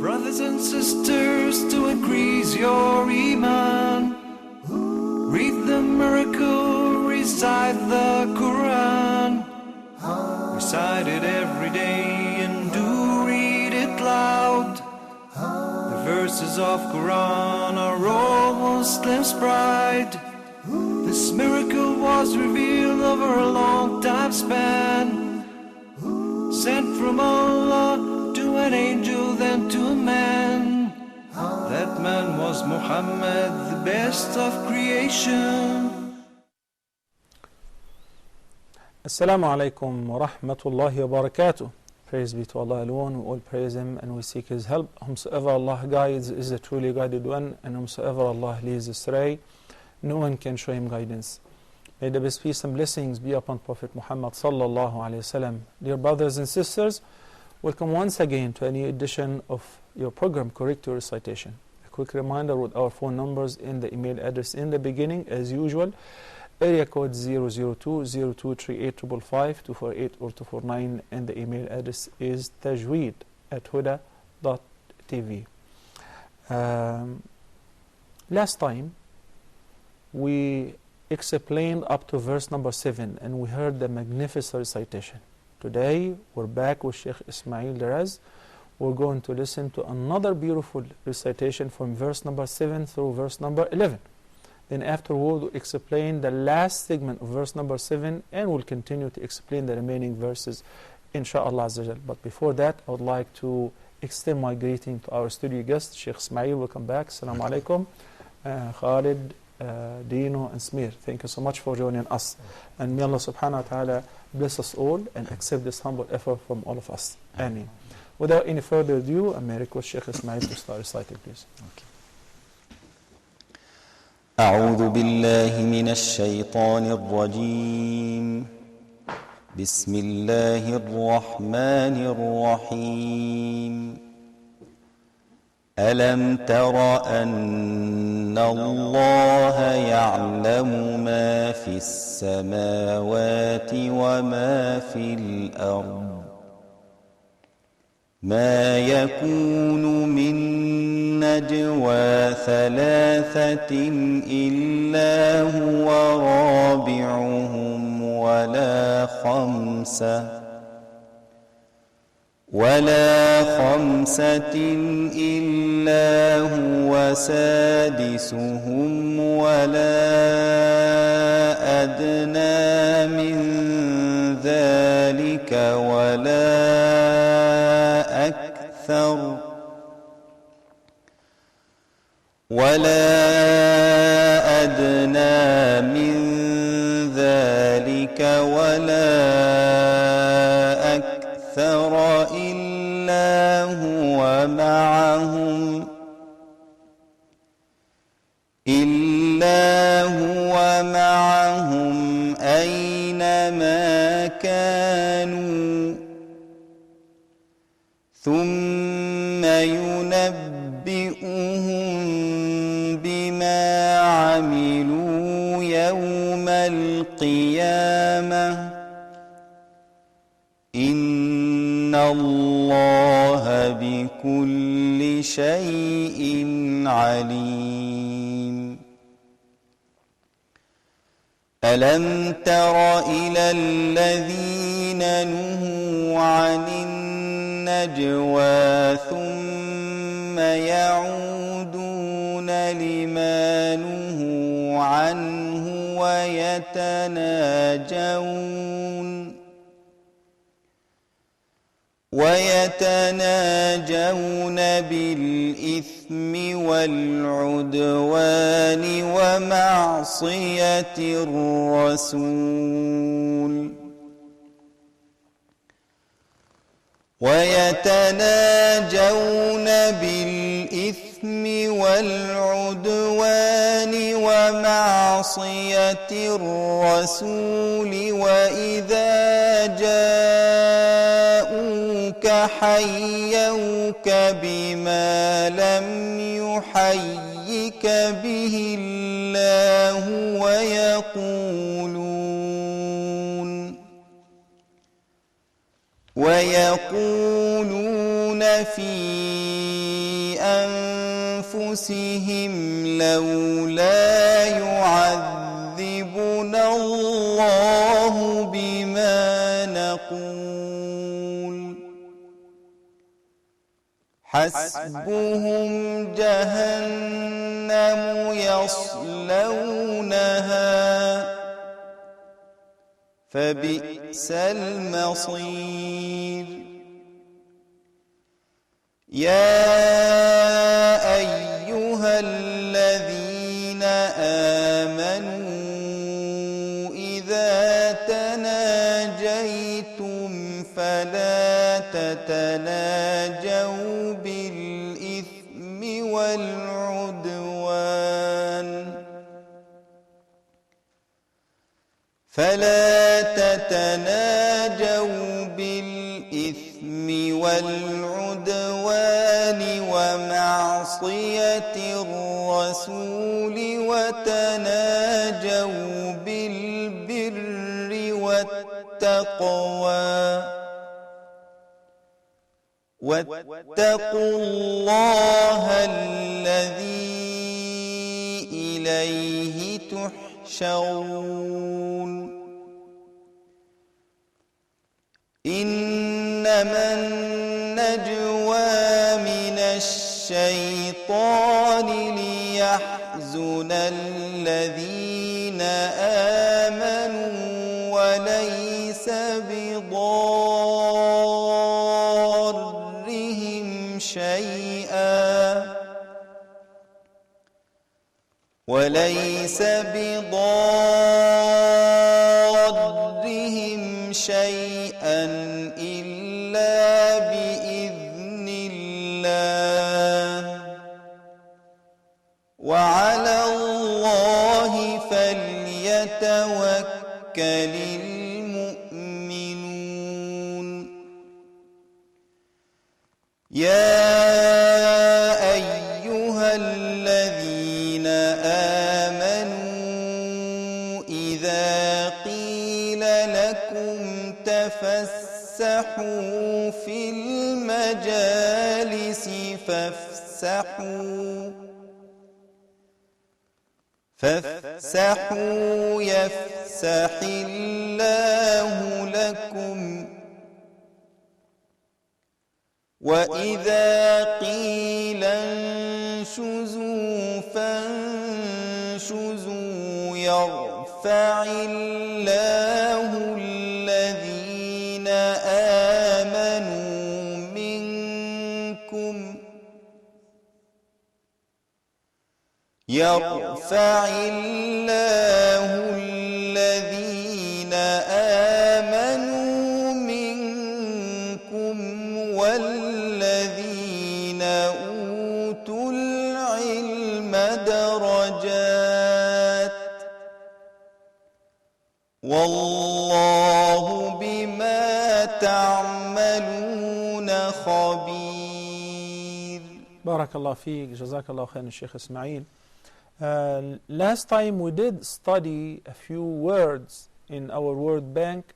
Brothers and sisters, to increase your Iman, read the miracle, recite the Qur'an. Recite it every day and do read it loud. The verses of Qur'an are all Muslims' pride. This miracle was revealed over a long time span, sent from Allah to an angel, then to a man. That man was Muhammad, the best of creation. Assalamu alaikum wa rahmatullahi wa barakatuh. Praise be to Allah alone, we all praise Him and we seek His help. Whomsoever Allah guides is the truly guided one, and whomsoever Allah leads astray, no one can show him guidance. May the best peace and blessings be upon Prophet Muhammad sallallahu alayhi wasallam. Dear brothers and sisters, welcome once again to a new edition of your program, Correct Your Recitation. A quick reminder with our phone numbers in the email address in the beginning, as usual. Area code 002-023855, 248 or 249, and the email address is tajweed@huda.tv. Last time, we explained up to verse number 7 and we heard the magnificent recitation. Today we're back with Sheikh Ismail Daraz. We're going to listen to another beautiful recitation from verse number 7 through verse number 11. Then afterward we'll explain the last segment of verse number 7 and we'll continue to explain the remaining verses inshaAllah Azza Jal. But before that, I would like to extend my greeting to our studio guest, Sheikh Ismail. Welcome back. Assalamu alaikum. Khalid, Dino and Smir, thank you so much for joining us, and may Allah subhanahu wa ta'ala bless us all and accept this humble effort from all of us. Ameen. Without any further ado, I may request Sheikh Ismail to start reciting, please. Okay. أعوذ بالله من الشيطان الرجيم. بسم الله الرحمن الرحيم. ألم تر أن الله يعلم ما في السماوات وما في الأرض ما يكون من نجوى ثلاثة إلا هو رابعهم ولا خمسة إلا هو سادسهم ولا أدنى من ذلك ولا أدنى من ذلك ولا أكثر إلا هو معهم أينما كانوا ثم ينبئهم بما عملوا يوم القيامة إن الله بكل شيء عليم. ألم تر إلى الذين نهوا عن النجوى ثم يعودون لما نهوا عنه ويتناجون بالإثم والعدوان ومعصية الرسول ويتناجون بالإثم والعدوان ومعصية الرسول وإذا جاءوك حيوك بما لم يحيك به الله ويقولون في أنفسهم لولا يعذبنا الله بما نقول حسبهم جهنم يصلونها فبئس المصير يا أيها الذين آمنوا إذا تناجيتم فلا تتناجوا بالإثم والعدوان ومعصية الرسول وتناجوا بالبر والتقوى واتقوا الله الذي إليه تحشرون إنما النجوى من الشيطان ليحزن الذين آمنوا وليس بضارهم شيئا إلا بإذن الله وعلى الله فليتوكل المؤمنون يا أيها الذين آمنوا إذا قيل لكم تفسحوا في المجالس فافسحوا يفسح الله لكم وإذا قيل انشزوا فانشزوا يرفع الله الذين آمنوا منكم والذين أوتوا العلم درجات والله بما تعملون خبير. بارك الله فيك. جزاك الله خير الشيخ إسماعيل. Last time we did study a few words in our word bank,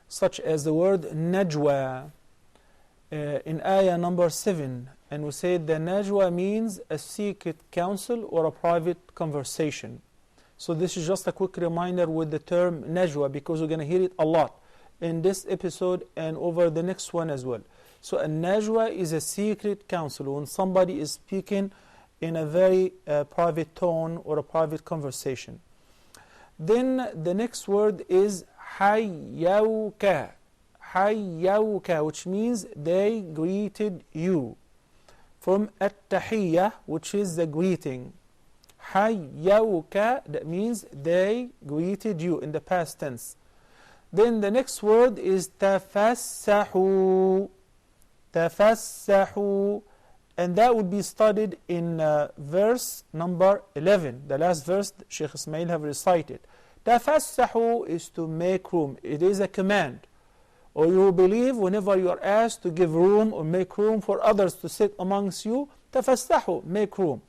such as the word najwa in ayah number 7, and we said that najwa means a secret counsel or a private conversation. So this is just a quick reminder with the term najwa, because we're going to hear it a lot in this episode and over the next one as well. So a najwa is a secret counsel, when somebody is speaking in a very private tone or a private conversation. Then the next word is hayyawka, which means they greeted you. From at-tahiyyah, which is the greeting. Hayyawka, that means they greeted you in the past tense. Then the next word is tafassahu, and that would be studied in verse number 11, the last verse Sheikh Ismail have recited. Tafassahu is to make room. It is a command. Or you believe whenever you are asked to give room or make room for others to sit amongst you, tafassahu, make room.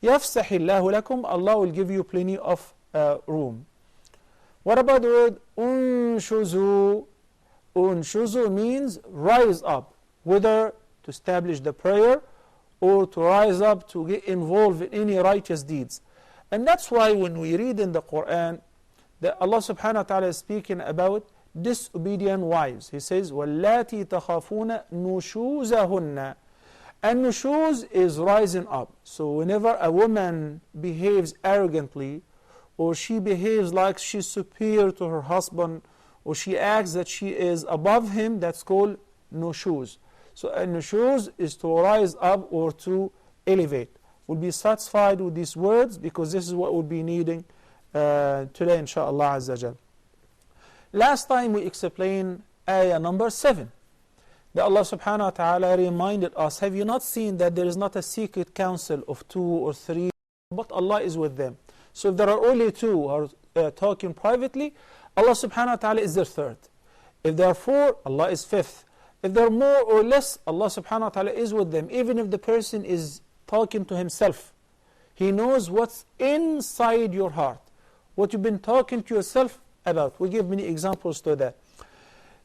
Yafsahillahu lakum, Allah will give you plenty of room. What about the word unshuzu? Unshuzu means rise up, whether to establish the prayer or to rise up to get involved in any righteous deeds. And that's why when we read in the Qur'an that Allah subhanahu wa ta'ala is speaking about disobedient wives. He says, وَاللَّاتِي تَخَافُونَ نُشُوزَهُنَّ. And nushuz is rising up. So whenever a woman behaves arrogantly, or she behaves like she's superior to her husband, or she acts that she is above him, that's called nushuz. So a nushuz is to rise up or to elevate. We'll be satisfied with these words because this is what we'll be needing today, inshaAllah Azza Jal. Last time we explained ayah number 7. That Allah subhanahu wa ta'ala reminded us, have you not seen that there is not a secret council of 2 or 3, but Allah is with them. So if there are only 2 who are talking privately, Allah subhanahu wa ta'ala is their 3rd. If there are 4, Allah is 5th. If there are more or less, Allah subhanahu wa ta'ala is with them. Even if the person is talking to himself, He knows what's inside your heart, what you've been talking to yourself about. We give many examples to that.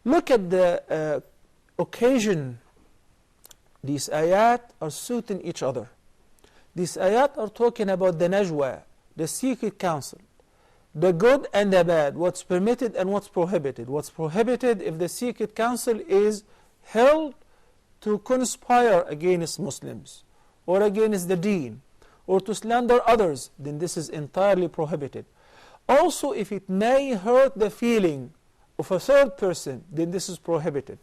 Look at the occasion. These ayat are suiting each other. These ayat are talking about the najwa, the secret council, the good and the bad, what's permitted and what's prohibited. What's prohibited if the secret council is held to conspire against Muslims or against the deen or to slander others, then this is entirely prohibited. Also, if it may hurt the feeling of a third person, then this is prohibited.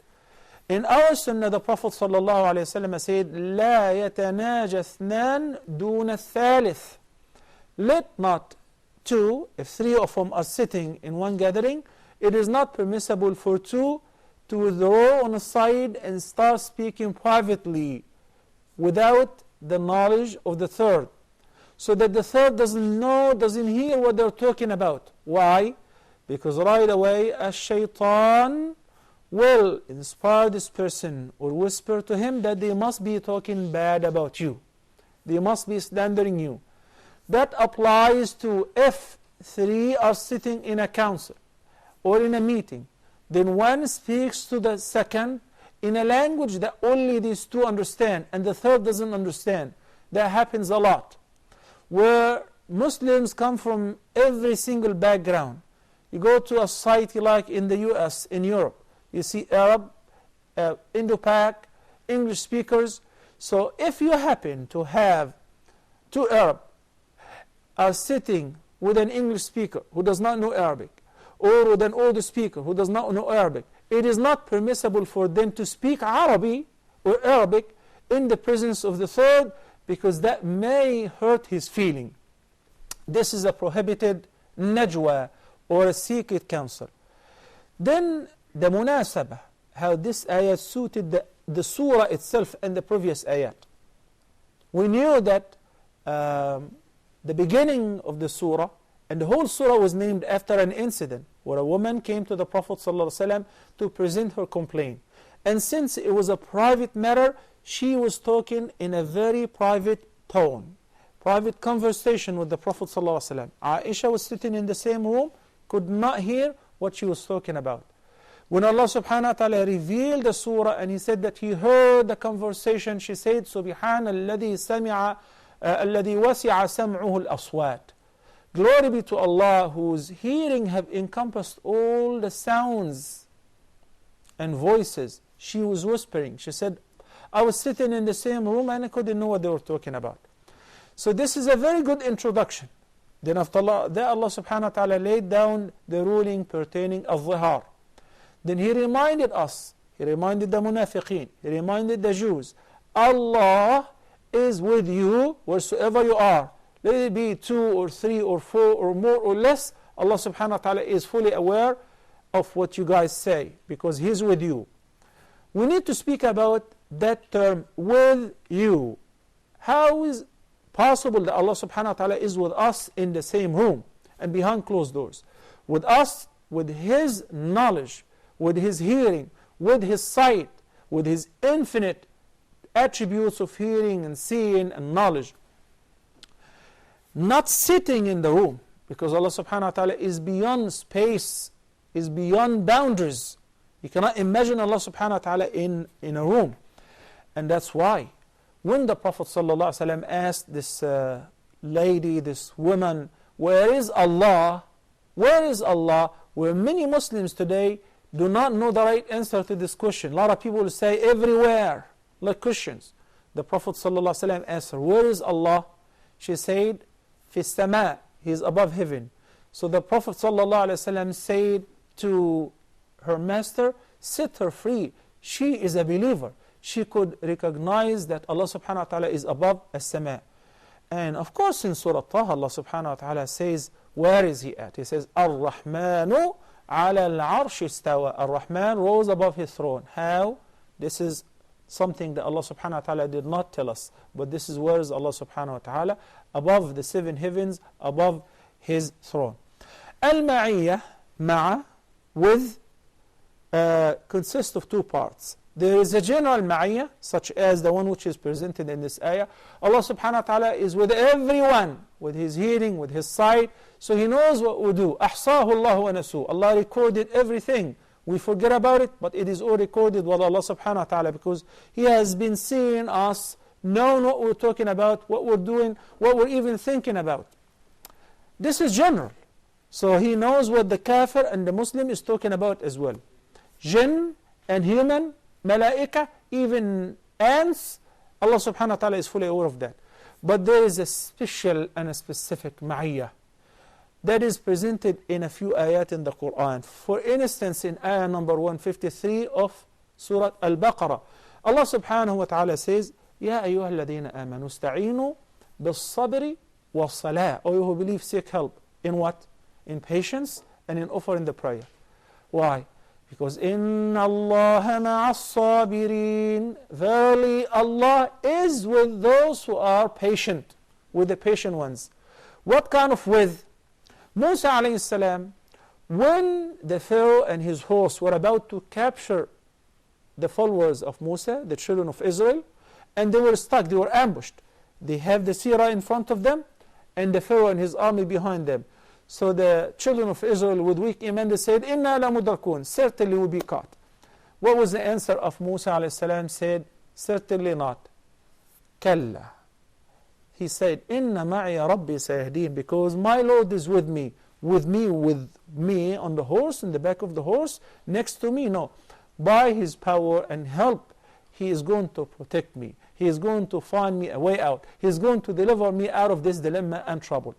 In our sunnah, the Prophet ﷺ said, لا يتناجى اثنان دون الثالث. Let not 2, if 3 of them are sitting in one gathering, it is not permissible for 2 to withdraw on a side and start speaking privately without the knowledge of the third. So that the third doesn't know, doesn't hear what they're talking about. Why? Because right away, a shaitan will inspire this person or whisper to him that they must be talking bad about you. They must be slandering you. That applies to if 3 are sitting in a council or in a meeting. Then one speaks to the second in a language that only these 2 understand and the third doesn't understand. That happens a lot. Where Muslims come from every single background. You go to a society like in the US, in Europe, you see Arab, Indo-Pak, English speakers. So if you happen to have 2 Arab are sitting with an English speaker who does not know Arabic, or with an older speaker who does not know Arabic, it is not permissible for them to speak Arabic or Arabic in the presence of the third, because that may hurt his feeling. This is a prohibited najwa, or a secret council. Then the munasabah, how this ayat suited the surah itself and the previous ayat. We knew that the beginning of the surah, and the whole surah was named after an incident where a woman came to the Prophet ﷺ to present her complaint. And since it was a private matter, she was talking in a very private tone, private conversation with the Prophet ﷺ. Aisha was sitting in the same room, could not hear what she was talking about. When Allah subhanahu wa ta'ala revealed the surah and He said that He heard the conversation, she said, سُبْحَانَ الَّذِي سَمِعَ الَّذِي وَسِعَ سَمْعُهُ الْأَصْوَاتِ. Glory be to Allah whose hearing have encompassed all the sounds and voices. She was whispering. She said, I was sitting in the same room and I couldn't know what they were talking about. So this is a very good introduction. Then after Allah subhanahu wa ta'ala laid down the ruling pertaining al-zihar. Then He reminded us, He reminded the munafiqeen, He reminded the Jews, Allah is with you wheresoever you are. Let it be 2 or 3 or 4 or more or less, Allah subhanahu wa ta'ala is fully aware of what you guys say, because He's with you. We need to speak about that term, with you. How is possible that Allah subhanahu wa ta'ala is with us in the same room and behind closed doors? With us, with His knowledge, with His hearing, with His sight, with His infinite attributes of hearing and seeing and knowledge. Not sitting in the room, because Allah subhanahu wa ta'ala is beyond space, is beyond boundaries. You cannot imagine Allah subhanahu wa ta'ala in a room. And that's why when the Prophet ﷺ asked this lady, this woman, where is Allah? Where is Allah? Where many Muslims today do not know the right answer to this question. A lot of people will say everywhere, like Christians. The Prophet ﷺ asked her, where is Allah? She said, fi sama, He is above heaven. So the Prophet ﷺ said to her master, set her free. She is a believer. She could recognize that Allah subhanahu wa ta'ala is above as-sama. And of course in Surah Taha, Allah subhanahu wa ta'ala says, where is He at? He says, Ar-Rahmanu ala al-arsh istawa. Ar-Rahman rose above His throne. How? This is something that Allah subhanahu wa ta'ala did not tell us. But this is where is Allah subhanahu wa ta'ala, above the 7 heavens, above His throne. Al-Ma'iyya, ma'a, with, consists of 2 parts. There is a general ma'iyya, such as the one which is presented in this ayah. Allah subhanahu wa ta'ala is with everyone, with His hearing, with His sight, so He knows what we do. أحصاه الله ونسوه. Allah recorded everything. We forget about it, but it is all recorded with Allah subhanahu wa ta'ala, because He has been seeing us, knowing what we're talking about, what we're doing, what we're even thinking about. This is general. So He knows what the kafir and the Muslim is talking about as well. Jinn and human, malaika, even ants, Allah subhanahu wa ta'ala is fully aware of that. But there is a special and a specific ma'iyah that is presented in a few ayat in the Qur'an. For instance, in ayah number 153 of Surat Al-Baqarah, Allah subhanahu wa ta'ala says, Ya ayyuha alladhina amanu ista'inu bis-sabri was-salah. O you who believe, seek help. In what? In patience and in offering the prayer. Why? Because inna Allaha ma'as-sabirin. Verily Allah is with those who are patient, with the patient ones. What kind of with? Musa alayhi salam, when the Pharaoh and his host were about to capture the followers of Musa, the children of Israel, and they were stuck, they were ambushed. They have the Sirah in front of them, and the Pharaoh and his army behind them. So the children of Israel with weak iman, they said, Inna la mudrakun, certainly will be caught. What was the answer of Musa alayhi salam? Said, certainly not. Kalla. He said, Inna ma'i rabbi sayahdeen, because my Lord is with me on the horse, in the back of the horse, next to me. No. By His power and help, He is going to protect me. He is going to find me a way out. He is going to deliver me out of this dilemma and trouble.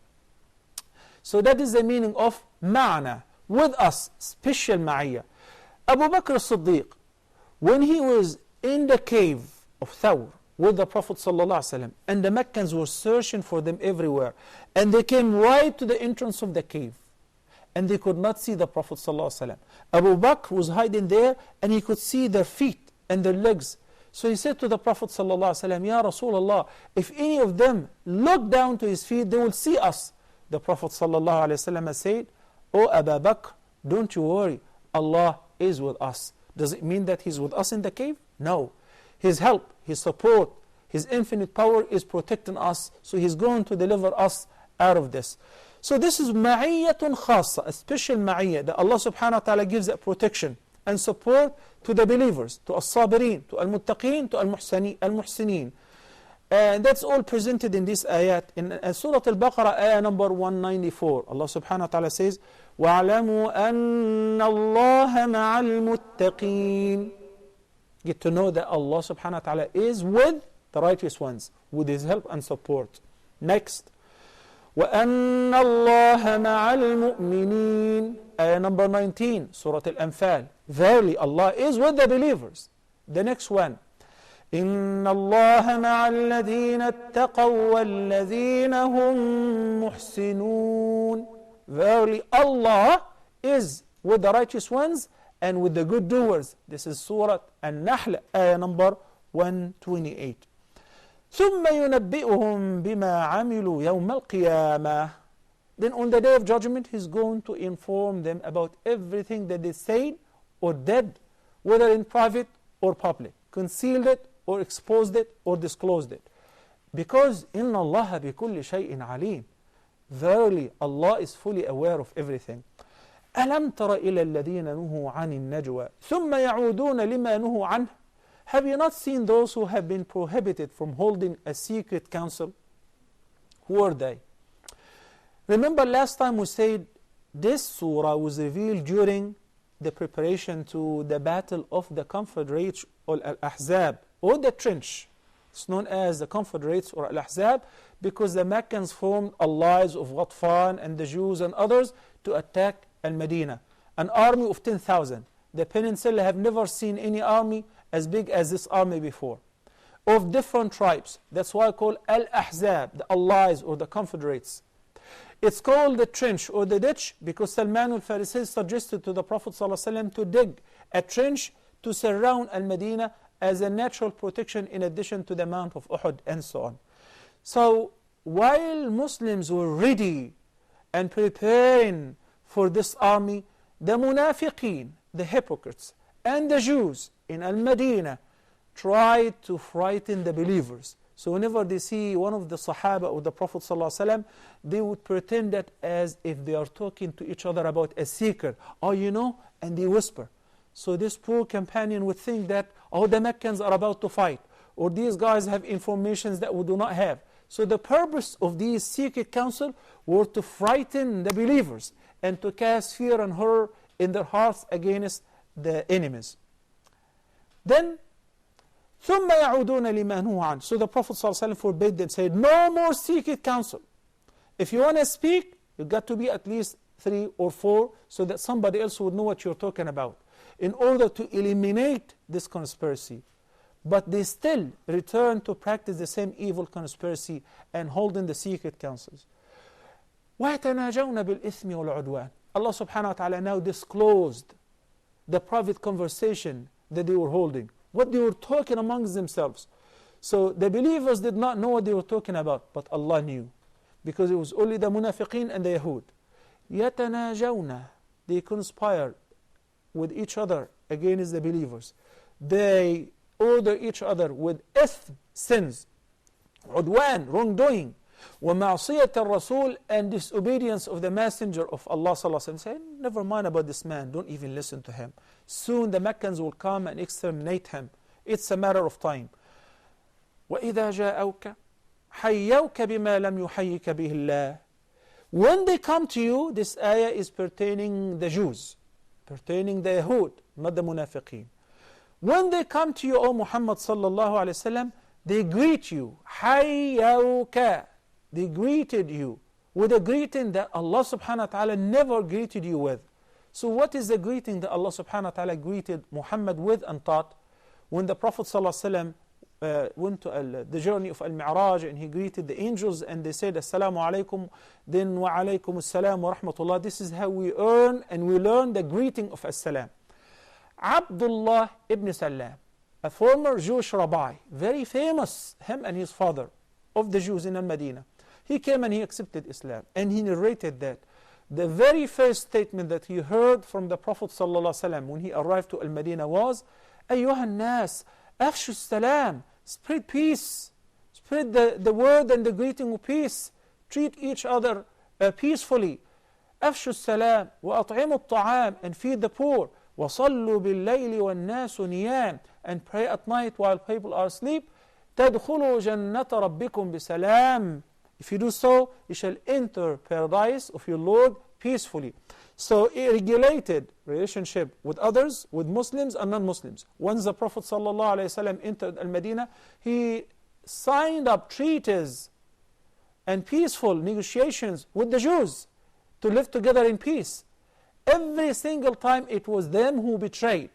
So that is the meaning of ma'ana, with us, special ma'iyya. Abu Bakr as-Siddiq, when he was in the cave of Thawr with the Prophet ﷺ, and the Meccans were searching for them everywhere, and they came right to the entrance of the cave, and they could not see the Prophet ﷺ. Abu Bakr was hiding there, and he could see their feet and their legs. So he said to the Prophet ﷺ, Ya Rasulullah, if any of them look down to his feet, they will see us. The Prophet ﷺ said, O Abu Bakr, don't you worry, Allah is with us. Does it mean that He's with us in the cave? No. His help, His support, His infinite power is protecting us, so He's going to deliver us out of this. So this is ma'iyyatun khassa, a special ma'iyyah that Allah subhanahu wa ta'ala gives that protection and support to the believers, to as-sabirin, to al-muttaqeen, to al-muhsineen. And that's all presented in this ayat. In Surah Al-Baqarah, ayah number 194, Allah subhanahu wa ta'ala says, وَاعْلَمُوا أَنَّ اللَّهَ مَعَ الْمُتَّقِينَ. Get to know that Allah subhanahu wa ta'ala is with the righteous ones, with His help and support. Next, وَأَنَّ اللَّهَ مَعَ الْمُؤْمِنِينَ. Ayah number 19, Surah Al-Anfal. Verily, Allah is with the believers. The next one, إِنَّ اللَّهَ مَعَ الَّذِينَ اتَّقَوْا وَالَّذِينَ هُمْ مُحْسِنُونَ. Verily, Allah is with the righteous ones and with the good doers. This is Surah An-Nahl, ayah number 128. ثُمَّ يُنَبِّئُهُمْ بِمَا عَمِلُوا يَوْمَ الْقِيَامَةِ. Then on the day of judgment, He's going to inform them about everything that they said or did, whether in private or public, concealed it or exposed it or disclosed it. Because إِنَّ اللَّهَ بِكُلِّ شَيْءٍ عَلِيمٌ. Verily, Allah is fully aware of everything. أَلَمْ تَرَ إِلَى الَّذِينَ نُهُوا عَنِ النَّجْوَى ثُمَّ يَعُودُونَ لِمَا نُهُوا عَنْهُ. Have you not seen those who have been prohibited from holding a secret council? Who are they? Remember last time we said this surah was revealed during the preparation to the battle of the Confederates or Al-Ahzab, or the trench. It's known as the Confederates or Al-Ahzab because the Meccans formed allies of Ghatfan and the Jews and others to attack Al-Madinah. An army of 10,000. The Peninsula have never seen any army as big as this army before, of different tribes. That's why I call Al-Ahzab, the allies or the Confederates. It's called the trench or the ditch because Salman al-Farisi suggested to the Prophet ﷺ to dig a trench to surround Al-Madinah as a natural protection in addition to the Mount of Uhud and so on. So while Muslims were ready and preparing for this army, the munafiqeen, the hypocrites, and the Jews in Al-Madinah tried to frighten the believers. So whenever they see one of the Sahaba or the Prophet ﷺ, they would pretend that as if they are talking to each other about a secret. Oh, you know, and they whisper. So this poor companion would think that, oh, the Meccans are about to fight, or these guys have informations that we do not have. So the purpose of these secret council were to frighten the believers and to cast fear and horror in their hearts against the enemies. Then, ثُمَّ يَعُودُونَ لِمَا نُهُوا عَنْهُ. So the Prophet ﷺ forbade them, said, no more secret council. If you want to speak, you've got to be at least 3 or 4 so that somebody else would know what you're talking about, in order to eliminate this conspiracy. But they still return to practice the same evil conspiracy and holding the secret councils. وَيَتَنَاجَوْنَ بِالْإِثْمِ وَالْعُدْوَانِ. Allah subhanahu wa ta'ala now disclosed the private conversation that they were holding, what they were talking amongst themselves. So the believers did not know what they were talking about, but Allah knew, because it was only the munafiqeen and the Yahud. يَتَنَاجَوْنَ. They conspired with each other against the believers. They order each other with ithm, sins, udwan, wrongdoing, وَمَعْصِيَةَ الرَّسُولِ, and disobedience of the messenger of Allah sallallahu alaihi wasallam. Say, never mind about this man, don't even listen to him. Soon the Meccans will come and exterminate him. It's a matter of time. وَإِذَا جَاءَوْكَ حَيَّوْكَ بِمَا لَمْ يُحَيِّكَ بِهِ اللَّهِ. When they come to you, this ayah is pertaining the Jews, pertaining the Yahud, not the Munafiqeen. When they come to you, O Muhammad sallallahu alayhi wasallam, they greet you. حَيَّوْكَ. They greeted you with a greeting that Allah subhanahu wa ta'ala never greeted you with. So what is the greeting that Allah subhanahu wa ta'ala greeted Muhammad with and taught? When the Prophet sallallahu alaihi wasallam went to the journey of Al-Mi'raj and he greeted the angels and they said, Assalamu alaikum, then wa alaikum assalam wa rahmatullah. This is how we earn and we learn the greeting of As-Salam. Abdullah ibn Salam, a former Jewish rabbi, very famous, him and his father, of the Jews in Al-Madinah. He came and he accepted Islam, and he narrated that the very first statement that he heard from the Prophet ﷺ when he arrived to Al-Madinah was, أَيُّهَا النَّاسِ أَفْشُوا السَّلَامِ. Spread peace, spread the word and the greeting of peace, treat each other peacefully. أَفْشُوا السَّلَامِ وَأَطْعِمُوا الطَّعَامِ, and feed the poor. وَصَلُّوا بِاللَّيْلِ وَالنَّاسُ نِيَامِ, and pray at night while people are asleep. تَدْخُلُوا جَنَّةَ رَبِّكُمْ بِسَلَامٍ. If you do so, you shall enter paradise of your Lord peacefully. So it regulated relationship with others, with Muslims and non-Muslims. Once the Prophet ﷺ entered Al-Madinah, he signed up treaties and peaceful negotiations with the Jews to live together in peace. Every single time it was them who betrayed.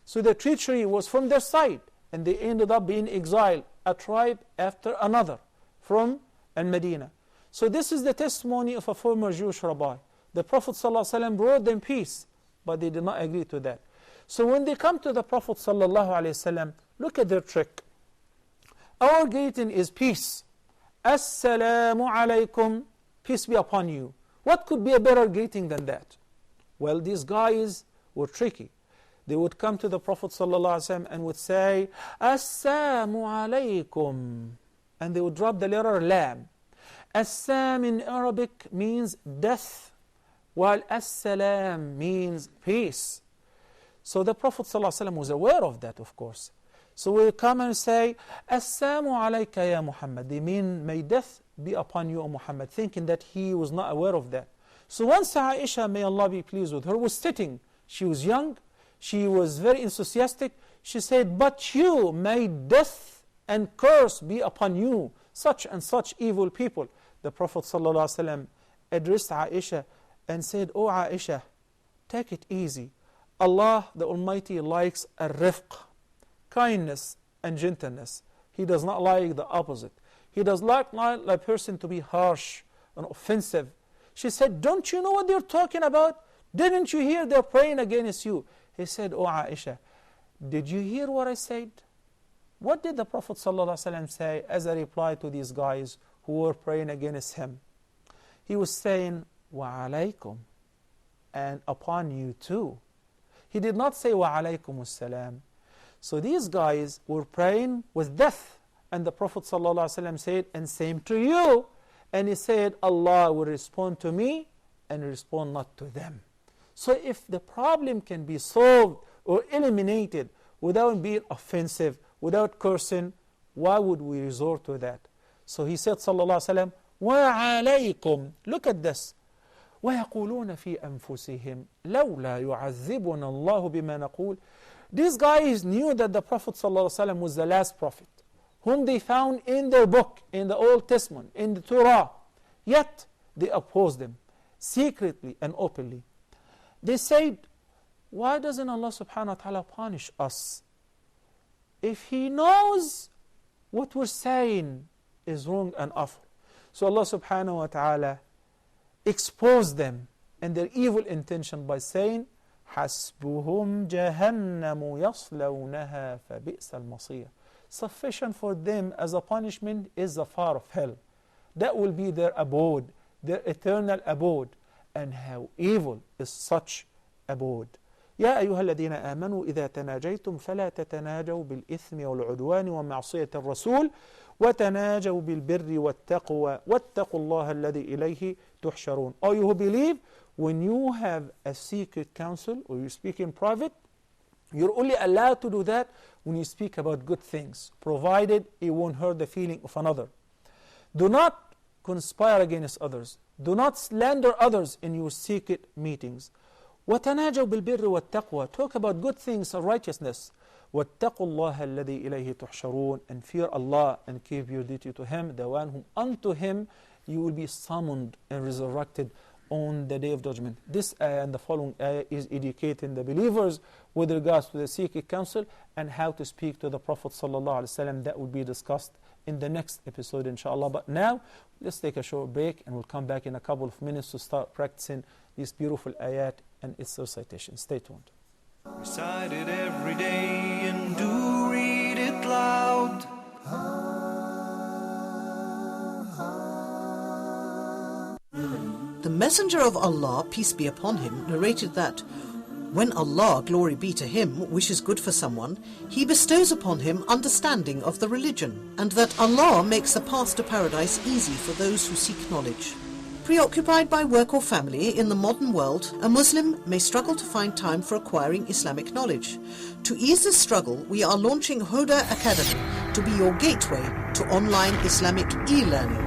So the treachery was from their side, and they ended up being exiled, a tribe after another, from Al-Madinah. So this is the testimony of a former Jewish rabbi. The Prophet ﷺ brought them peace, but they did not agree to that. So when they come to the Prophet ﷺ, look at their trick. Our greeting is peace. Assalamu alaikum, peace be upon you. What could be a better greeting than that? Well, these guys were tricky. They would come to the Prophet ﷺ and would say, Assalamu alaikum. And they would drop the letter lam. Assam in Arabic means death, while Assalam means peace. So the Prophet ﷺ was aware of that, of course. So we come and say, Assalamu alayka ya Muhammad. They mean, may death be upon you, O Muhammad, thinking that he was not aware of that. So once Aisha, may Allah be pleased with her, was sitting, she was young, she was very enthusiastic, she said, but you, may death and curse be upon you, such and such evil people. The Prophet ﷺ addressed Aisha and said, O Aisha, take it easy. Allah the Almighty likes a-rifq, kindness and gentleness. He does not like the opposite. He does not like a person to be harsh and offensive. She said, don't you know what they're talking about? Didn't you hear they're praying against you? He said, oh Aisha, did you hear what I said? What did the Prophet ﷺ say as a reply to these guys who were praying against him? He was saying, wa alaykum, and upon you too. He did not say, wa alaykum as-salam. So these guys were praying with death. And the Prophet ﷺ said, and same to you. And he said, Allah will respond to me and respond not to them. So if the problem can be solved or eliminated without being offensive, without cursing, why would we resort to that? So he said, sallallahu alaihi wasallam, وَعَلَيْكُمْ. Look at this. وَيَقُولُونَ فِي أَنفُسِهِمْ لَوْلَا يُعَذِّبُنَا اللَّهُ بِمَا نَقُولُ. These guys knew that the Prophet ﷺ was the last prophet, whom they found in their book, in the Old Testament, in the Torah. Yet, they opposed him, secretly and openly. They said, why doesn't Allah subhanahu wa ta'ala punish us? If He knows what we're saying is wrong and awful. So Allah subhanahu wa ta'ala exposed them and their evil intention by saying, حَسْبُهُمْ جَهَنَّمُ يَصْلَوْنَهَا فَبِئْسَ الْمَصِيرُ. Sufficient for them as a punishment is the fire of hell. That will be their abode, their eternal abode. And how evil is such abode. يا أيها الذين آمنوا إذا تناجيتم فلا تتناجوا بالإثم والعدوان ومعصية الرسول وتناجوا بالبر والتقوى واتقوا الله الذي إليه تحشرون. All you who believe, when you have a secret counsel or you speak in private, you're only allowed to do that when you speak about good things, provided it won't hurt the feeling of another. Do not conspire against others. Do not slander others in your secret meetings. وَتَنَاجَوْا بِالْبِرِّ وَالتَّقْوَى. Talk about good things and righteousness. وَاتَّقُوا اللَّهَ الَّذِي إِلَيْهِ تُحْشَرُونَ. And fear Allah and keep your duty to Him, the one whom unto Him you will be summoned and resurrected on the Day of Judgment. This ayah and the following ayah is educating the believers with regards to the secret counsel and how to speak to the Prophet ﷺ. That will be discussed in the next episode, inshallah. But now, let's take a short break and we'll come back in a couple of minutes to start practicing these beautiful ayat and its recitation. Stay tuned. Recite it every day and do read it loud. The Messenger of Allah, peace be upon him, narrated that when Allah, glory be to Him, wishes good for someone, He bestows upon him understanding of the religion, and that Allah makes the path to paradise easy for those who seek knowledge. Preoccupied by work or family in the modern world, a Muslim may struggle to find time for acquiring Islamic knowledge. To ease this struggle, we are launching Huda Academy to be your gateway to online Islamic e-learning.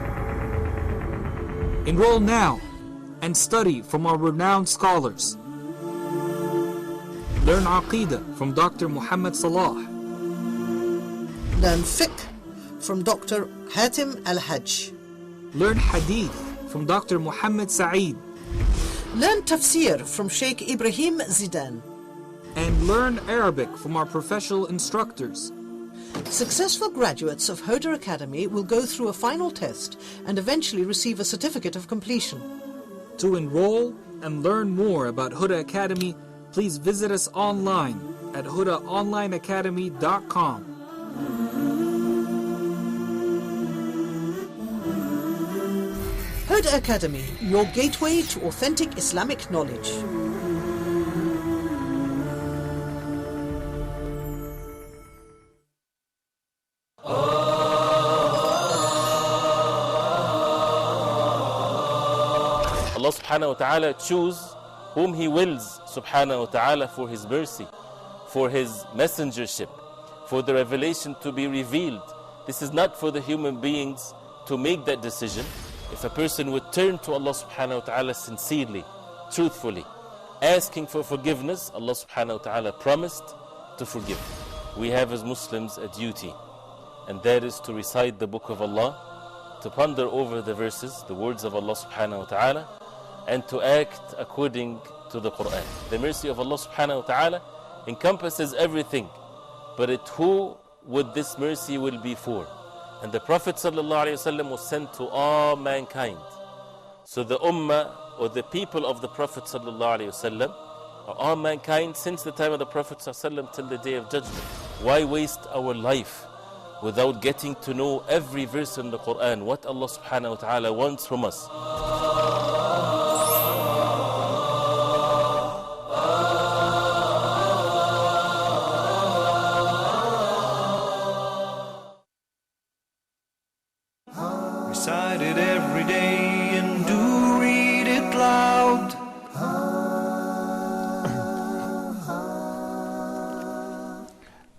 Enroll now and study from our renowned scholars. Learn Aqidah from Dr. Muhammad Salah. Learn Fiqh from Dr. Hatim Al-Hajj. Learn Hadith from Dr. Muhammad Saeed. Learn Tafsir from Sheikh Ibrahim Zidan. And learn Arabic from our professional instructors. Successful graduates of Huda Academy will go through a final test and eventually receive a certificate of completion. To enroll and learn more about Huda Academy, please visit us online at hudaonlineacademy.com. Huda Academy, your gateway to authentic Islamic knowledge. Allah subhanahu wa ta'ala choose whom He wills subhanahu wa ta'ala for His mercy. for His messengership, for the revelation to be revealed. This is not for the human beings to make that decision. If a person would turn to Allah subhanahu wa ta'ala sincerely, truthfully, asking for forgiveness, Allah subhanahu wa ta'ala promised to forgive. We have as Muslims a duty, and that is to recite the book of Allah, to ponder over the verses, the words of Allah subhanahu wa ta'ala, and to act according to the Qur'an. The mercy of Allah subhanahu wa ta'ala encompasses everything, but who would this mercy will be for? And the Prophet sallallahu alaihi wasallam was sent to all mankind. So the ummah, or the people of the Prophet sallallahu alaihi wasallam, are all mankind since the time of the Prophet sallallahu alaihi wasallam till the day of judgment. Why waste our life without getting to know every verse in the Qur'an, what Allah subhanahu wa ta'ala wants from us? Recite it every day and do read it loud.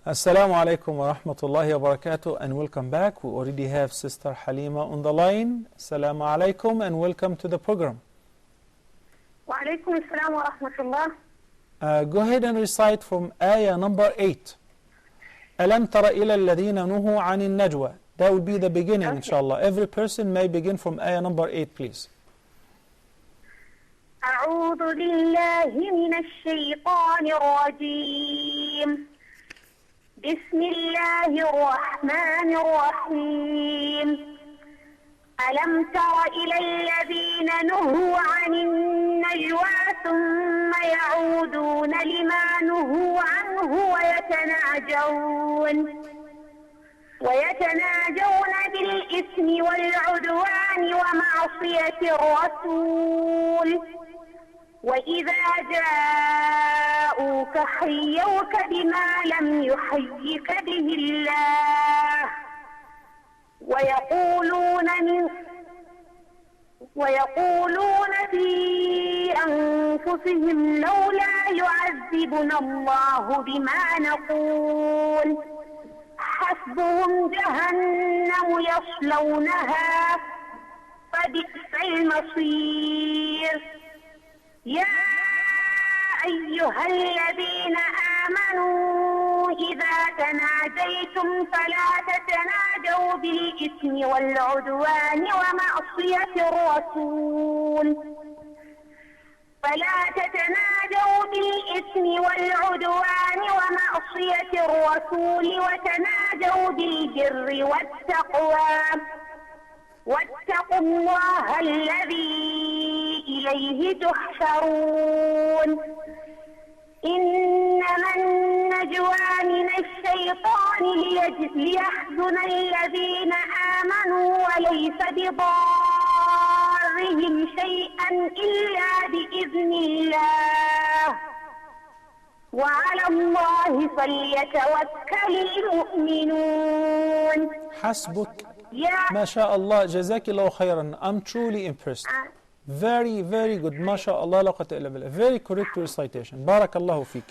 Assalamu alaikum wa rahmatullahi wa barakatuh, and welcome back. We already have Sister Halima on the line. Assalamu alaikum and welcome to the program. Wa alaikum assalam wa rahmatullah. Go ahead and recite from ayah number 8. أَلَمْ تَرَ إِلَى الَّذِينَ نُهُوا عَنِ النَّجْوَى. That will be the beginning, inshallah. Every person may begin from ayah number 8, please. أعوذ بالله من الشيطان الرجيم. بسم الله الرحمن الرحيم. ألم تر إلى الذين نهوا عن النجوى ثم يعودون لما نهوا عنه ويتناجون بالإثم والعدوان ومعصية الرسول وإذا جاءوك حيوك بما لم يحيك به الله ويقولون في أنفسهم لولا يعذبنا الله بما نقول حسبهم جهنم يصلونها فبئس المصير. يا أيها الذين آمنوا إذا تناجيتم فلا تتناجوا بالإثم والعدوان ومعصية الرسول وتناجوا بالبر والتقوى واتقوا الله الذي إليه تحشرون. إنما النجوى من الشيطان ليحزن الذين آمنوا وليس بضارهم شيئا إلا بإذن الله وعلى الله فليتوكل المؤمنون. حسبك. MashaAllah, Jazakillah khairan. I'm truly impressed. Very, very good. MashaAllah, la quwwata illa billah. Very correct recitation. Barakallahu feek.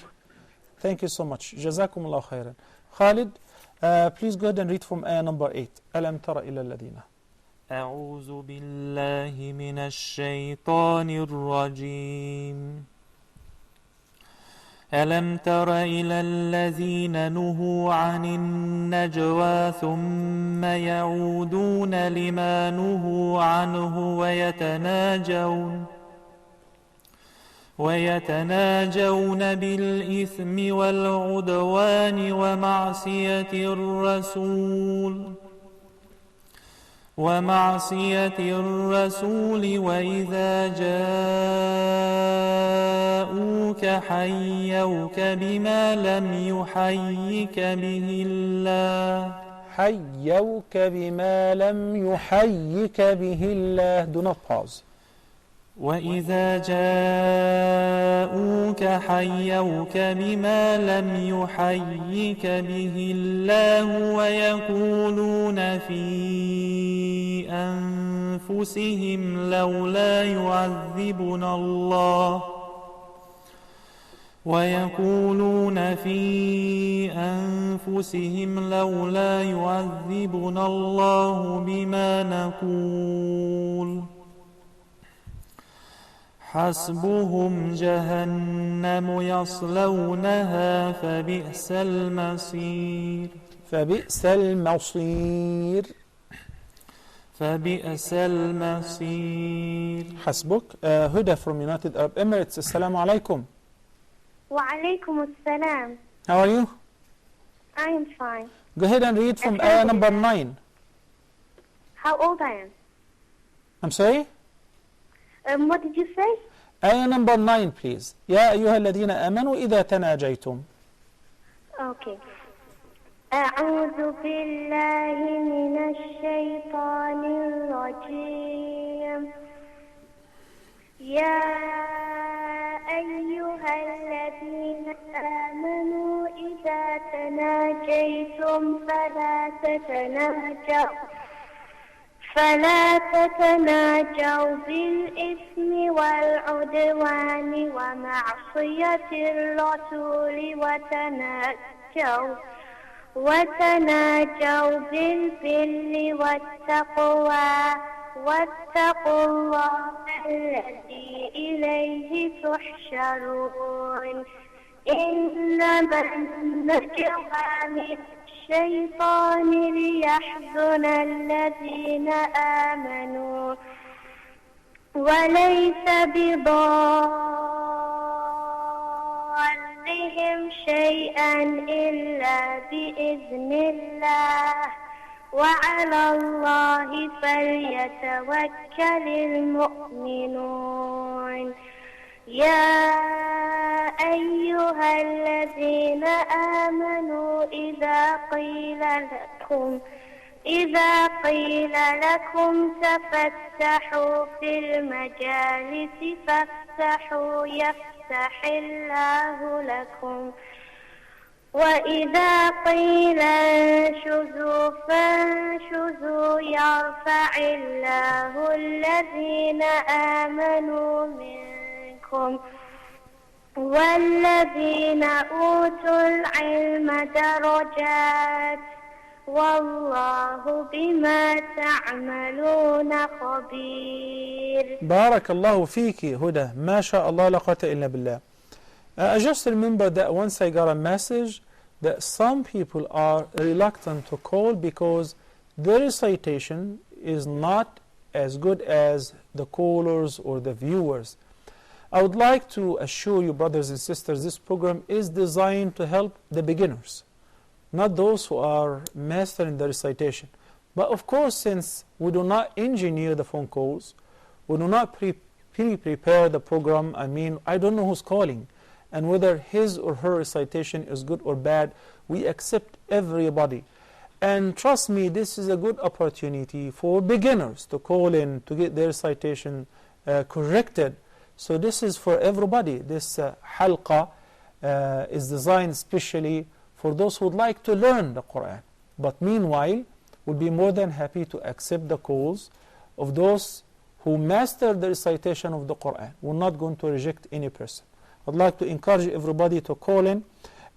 Thank you so much. Jazakumullah khairan. Khalid, please go ahead and read from ayah number 8. أَلَمْ تَرَ إِلَى الَّذِينَ. أعوذ بالله من الشيطان الرجيم. ألم تر إلى الذين نهوا عن النجوى ثم يعودون لما نهوا عنه ويتناجون بالإثم والعدوان ومعصية الرسول وإذا جاءوك حيوك بما لم يحيك به الله. Do not pause. وإذا جاءوك حيوك بما لم يحيك به الله ويقولون في أنفسهم لولا يعذبنا الله ويقولون في أنفسهم لولا يعذبنا الله بما نقول حسبهم جهنم يصلونها فبئس المصير فبئس المصير. فبئس المصير. حسبك. Huda from United Arab Emirates. Assalamu alaikum. وعليكم السلام. How are you? I am fine. Go ahead and read from ayah number 9. How old I am? I'm sorry? What did you say? آية number 9 please. يا أيها الذين آمنوا إذا تناجيتم. Okay. أعوذ بالله من الشيطان الرجيم. يا أيها الذين آمنوا إذا تناجيتم فلا تتناجوا بالإثم والعدوان ومعصية الرسول وتناجوا بالبر والتقوى واتقوا الله الذي إليه تحشرون إنما النجوى من الشيطان ليحزن الذين آمنوا وليس بضارهم شيئا إلا بإذن الله وعلى الله فليتوكل المؤمنون يا أيها الذين آمنوا إذا قيل لكم تفسحوا في المجالس فافسحوا يفسح الله لكم وإذا قيل انشزوا فانشزوا يرفع الله الذين آمنوا منكم والذين أوتوا العلم درجات والله بما تعملون خبير. بارك الله فيك هدى. ما شاء الله لا قوة إلا بالله. I just remember that once I got a message that some people are reluctant to call because the recitation is not as good as the callers or the viewers. I would like to assure you, brothers and sisters, this program is designed to help the beginners, not those who are mastering the recitation. But of course, since we do not engineer the phone calls, we do not prepare the program, I don't know who's calling, and whether his or her recitation is good or bad, we accept everybody. And trust me, this is a good opportunity for beginners to call in to get their recitation corrected. So this is for everybody. This halqa is designed especially for those who would like to learn the Qur'an. But meanwhile, we'll be more than happy to accept the calls of those who master the recitation of the Qur'an. We're not going to reject any person. I'd like to encourage everybody to call in,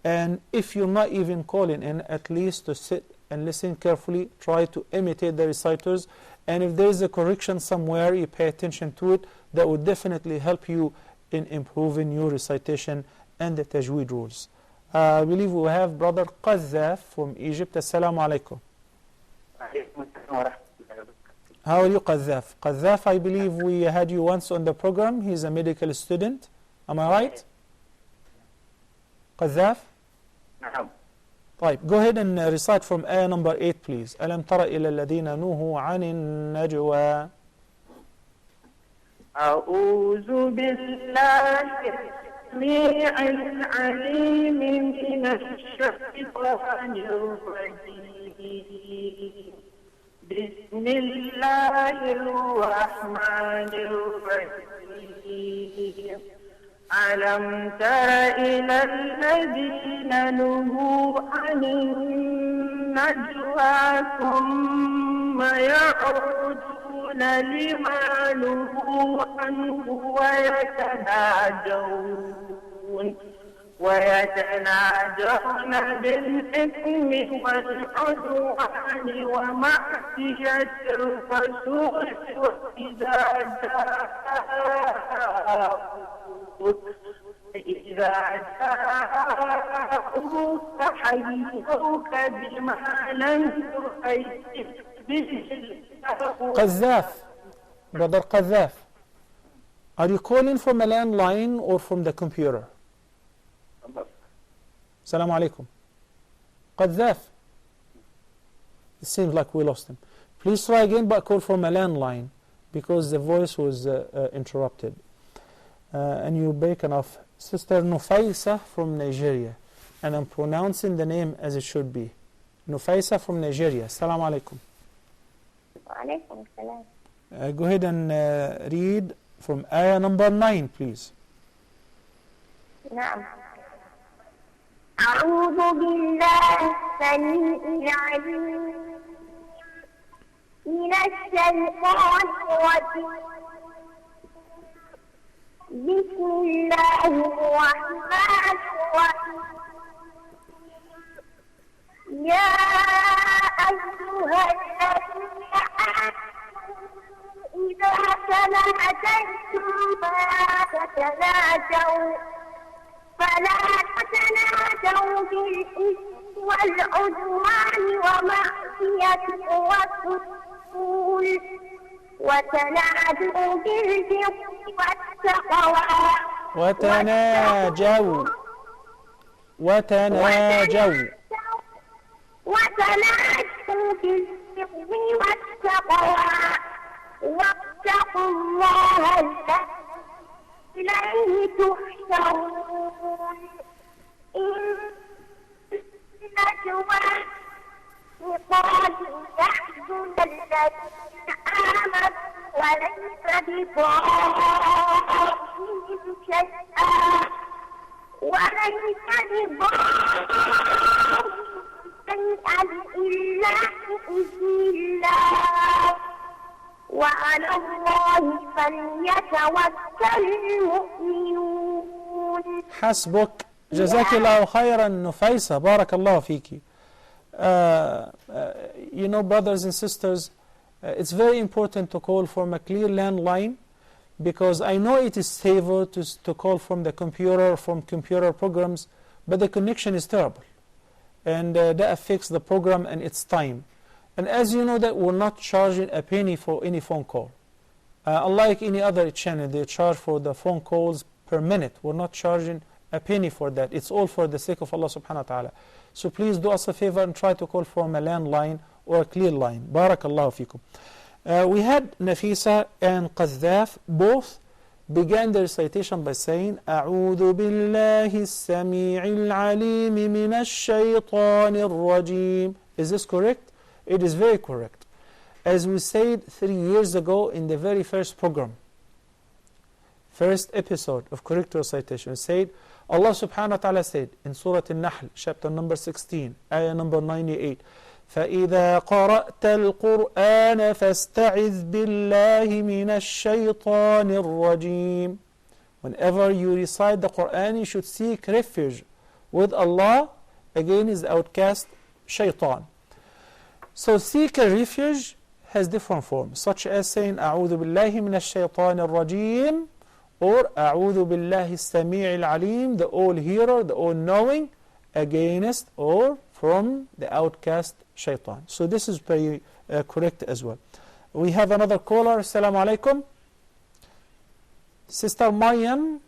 and if you're not even calling in, at least to sit and listen carefully, try to imitate the reciters, and if there is a correction somewhere, you pay attention to it. That would definitely help you in improving your recitation and the tajweed rules. I believe we have Brother Qadhaf from Egypt. Assalamu alaikum. How are you, Qadhaf? Qadhaf, I believe we had you once on the program. He's a medical student. Am I right? Qadhaf? طيب, go ahead and recite from ayah number 8, please. ألم تر إلى الذين نهوا عن النجوى. أعوذ بالله السميع العليم من الشيطان الرجيم. بسم الله الرحمن الرحيم. ألم تر إلى الذين نهوا عن النجوى ثم يعودون لما نهوا عنه ويتناجون ويتناجون بالإثم والعدوان ومعصية الرسول إذا جاءوك حيوك بما لم يحيك به الله. Qadhaf, brother Qadhaf, are you calling from a landline or from the computer? Assalamu alaikum. Qadhaf. It seems like we lost him. Please try again, but call from a landline because the voice was interrupted. And you break off. Sister Nufaisa from Nigeria. And I'm pronouncing the name as it should be. Nufaisa from Nigeria. Assalamu alaikum. Wa alaikum salam. Go ahead and read from ayah number 9, please. نعم. أعوذ بالله السميع العليم من الشيطان الرجيم. بسم الله الرحمن الرحيم. يا أيها الذين آمنوا إذا تناجيتم فلا تتناجوا بالإثم والعدوان ومعصية الرسول وتناجوا بالبر والتقوى وتناجوا بالبر والتقوى واتقوا الله الذي إليه تحشرون. إن نجوى يحزن الذين آمنوا وليس بضارهم شيئا إلا بإذن الله وعلى الله فليتوكل المؤمنون. حسبك. جزاك الله خيرا نفيسة. بارك الله فيك. You know, brothers and sisters, it's very important to call from a clear landline because I know it is safer to call from the computer, from computer programs, but the connection is terrible and that affects the program and its time. And as you know that we're not charging a penny for any phone call. Unlike any other channel, they charge for the phone calls per minute. We're not charging a penny for that. It's all for the sake of Allah subhanahu wa ta'ala. So please do us a favor and try to call from a landline or a clear line. Barakallahu fikum. We had Nafisa and Qadhaf both began the recitation by saying أعوذ بالله السميع العليم من الشيطان الرجيم. Is this correct? It is very correct. As we said 3 years ago in the very first program, first episode of correct recitation, said Allah subhanahu wa ta'ala said in Surah Al-Nahl, chapter number 16, ayah number 98, فَإِذَا قَرَأْتَ الْقُرْآنَ فَاسْتَعِذْ بِاللَّهِ مِنَ الشَّيْطَانِ الرَّجِيمِ. Whenever you recite the Qur'an, you should seek refuge with Allah against the outcast shaitan. So seek a refuge has different forms, such as saying أعوذ بالله من الشيطان الرجيم or أعوذ بالله السميع العليم, the all-hearer, the all-knowing, against or from the outcast shaitan. So this is very correct as well. We have another caller. Assalamu alaikum. Sister Maryam,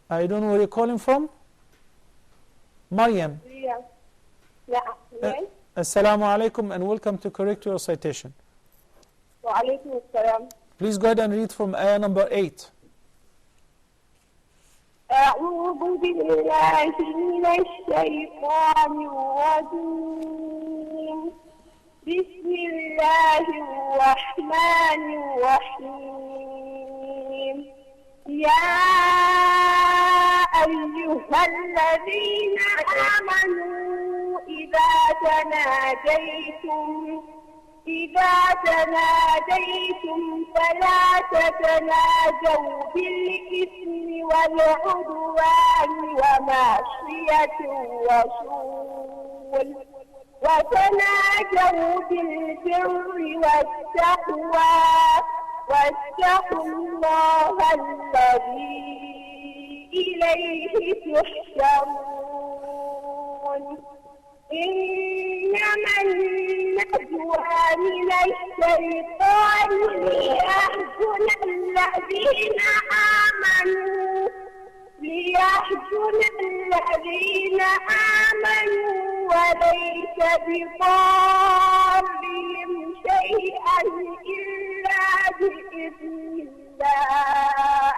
I don't know where you're calling from. Maryam. Yeah. Assalamu alaikum and welcome to correct recitation. Wa alaikum assalam. Please go ahead and read from ayah number 8. أعوذ بالله من الشيطان الرجيم. بسم الله الرحمن الرحيم. يا أيها الذين آمنوا إذا تناجيتم إذا تناجيتم فلا تتناجوا بالإثم والعدوان ومعصية الرسول وتناجوا بالبر والتقوى واتقوا الله الذي إليه تحشرون إنما النجوى من الشيطان ليحزن الذين آمنوا وليس بضارهم شيئا إلا بإذن الله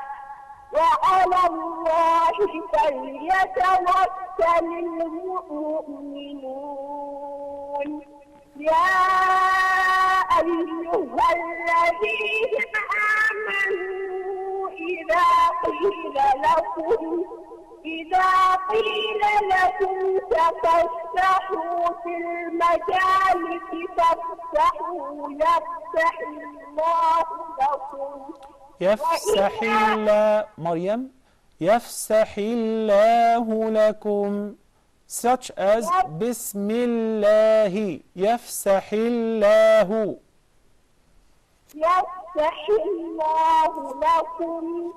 وعلى الله فليتوكل المؤمنون يا أيها الذين آمنوا إذا قيل لكم تفسحوا في المجالس فافسحوا يفسح الله مريم يفسح الله لكم such as بسم الله يفسح الله لكم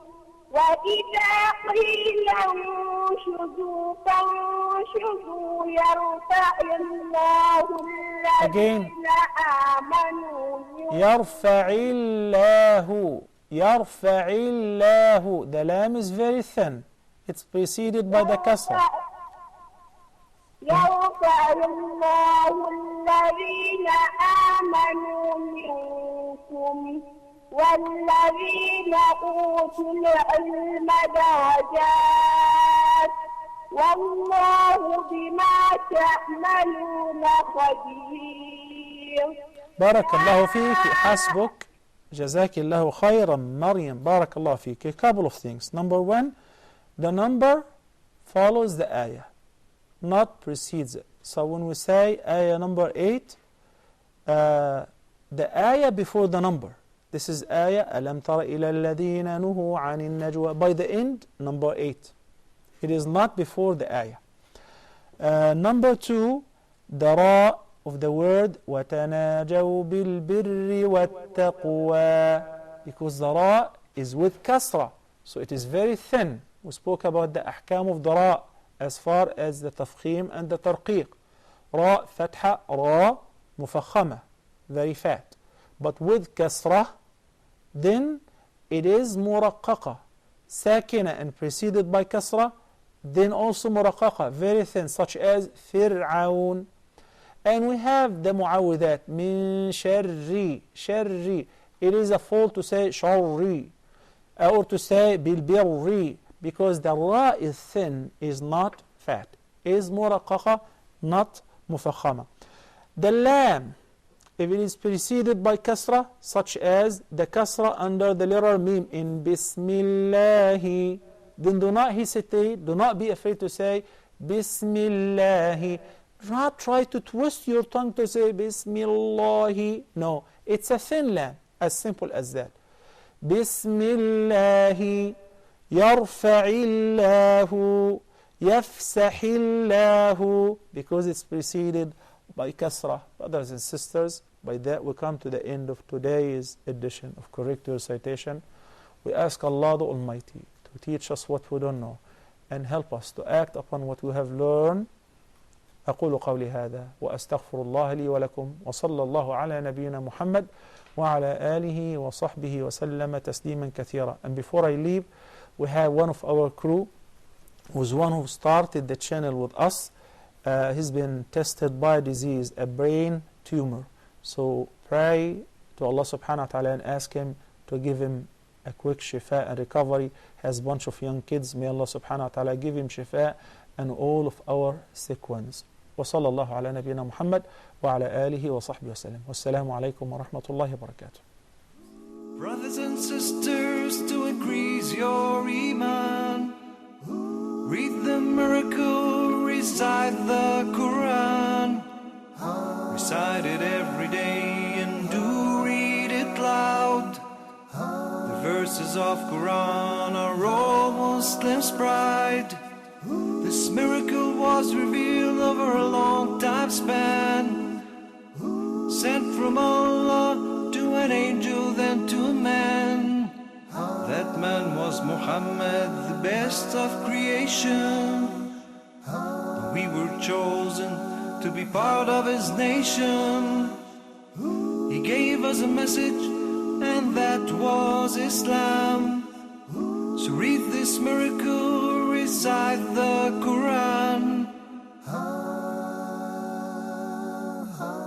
وإذا قيل انشزوا فانشزوا يرفع الله الذين آمنوا يرفع الله the lamb is very thin it's preceded by the kasra يرفع الله الذين آمنوا منكم والذين أوتوا العلم درجات والله بما تعملون خبير. بارك الله فيك حسبك جزاك الله خيرا مريم بارك الله فيك. A couple of things. Number one, the number follows the ayah, not precedes it. So when we say ayah number 8, the ayah before the number. This is ayah أَلَمْ تَرَ إِلَى الَّذِينَ نُهُوا عَنِ النَّجْوَى. By the end, number 8. It is not before the ayah. Number 2, the ra of the word وَتَنَاجَوْا بِالْبِرِّ وَالتَّقْوَى, because the ra is with kasra, so it is very thin. We spoke about the ahkam of the ra as far as the tafkhim and the tarqiq. Ra fatha, ra mufakhama, very fat. But with kasra, then it is muraqqaqa, sakina and preceded by kasra, then also muraqqaqa, very thin, such as fir'aun. And we have the mu'awwidat, min sharri, sharri. It is a fault to say sharri, or to say bilbirri, because the ra is thin, is not fat. Is muraqqaqa, not mufakhama. The lam, if it is preceded by kasra, such as the kasra under the letter mim in Bismillahi, then do not hesitate, do not be afraid to say Bismillahi. Do not try to twist your tongue to say Bismillahi. No, it's a thin lam, as simple as that. Bismillahi, yarfa'illahu, yafsahillahu, because it's preceded by kasra. Brothers and sisters, by that we come to the end of today's edition of Correct Your Recitation. We ask Allah the Almighty to teach us what we don't know and help us to act upon what we have learned. أقول قولي هذا وأستغفر الله لي ولكم وصلى الله على نبينا محمد وعلى آله وصحبه وسلم تسليما كثيرا. And before I leave, we have one of our crew who's one who started the channel with us. He's been tested by a disease, a brain tumor. So pray to Allah subhanahu wa ta'ala and ask Him to give him a quick shifa and recovery. Has a bunch of young kids. May Allah subhanahu wa ta'ala give him shifa and all of our sick ones. وصلى الله على نبينا محمد وعلى آله وصحبه وسلم. والسلام عليكم ورحمة الله وبركاته. Brothers and sisters, to increase your iman, read the miracle, recite the Qur'an, recite it every day pages of Qur'an are all Muslims' pride. This miracle was revealed over a long time span, sent from Allah to an angel, then to a man. That man was Muhammad, the best of creation. We were chosen to be part of his nation. He gave us a message, and that was Islam. So read this miracle, recite the Qur'an.